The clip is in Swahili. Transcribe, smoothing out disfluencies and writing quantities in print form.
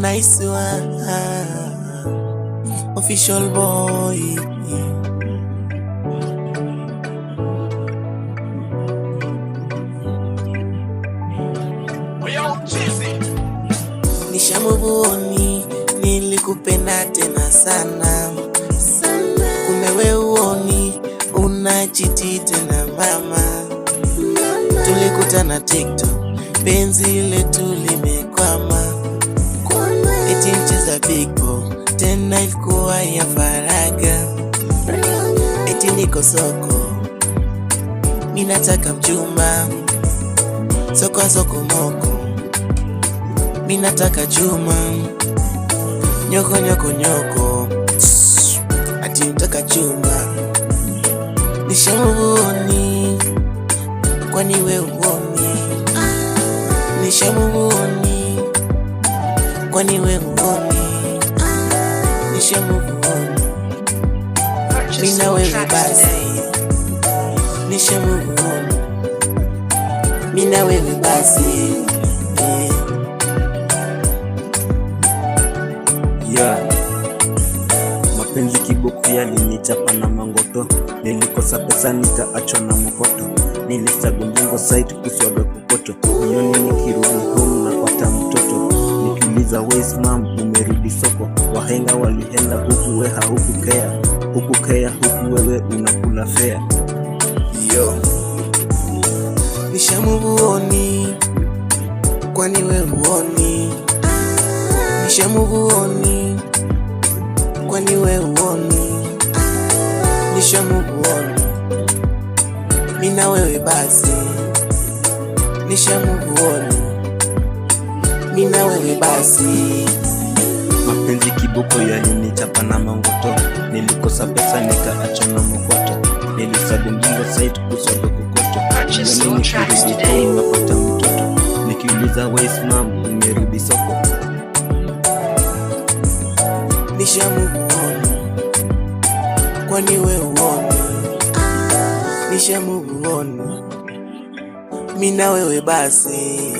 Nice one, official boy. Nishamuvuoni, nilikupenda tena sana. Kumbe wewe uoni, unachiti tena mama. Tulikutana TikTok, penzi letu limekwama. Eti mcheza big ball, tena ilikuwa ya faraga. Eti niko soko, minataka mchumba. Soko moko, minataka chuma. Nyoko ati mtaka chuma. Nishamuvuoni, kwani we uoni? Nishamuvuoni, kwani we uoni? Nishamuvuoni, mina wewe basi. Nishamuvuoni, mina wewe basi. Yeah. Mapenzi kiboko yalinichapa na mangoto, nilikosa pesa nikaachwa na mkoto, nilisagunjingo site kuswaga kokoto, nioni nikirudi home napata mtoto, nikiuliza where's mom, umerudi soko, wahenga walihenda huku we haukukea, huku wewe unakula fare. Yo, nishamuvuoni, kwani we uoni? Nishamuvuoni, kwani we uoni? Nishamuvuoni, mina wewe basi. Nishamuvuoni, mina wewe basi. Mapenzi kiboko yalinichapa na mangoto, nilikosa pesa nikaachwa na mkoto, nilisagunjingo site kuswaga kokoto, nioni nikirudi home napata mtoto, nikiuliza where's mom, umerudi soko. Nishamuvuoni, kwani we uoni? Nishamuvuoni, mina wewe basi.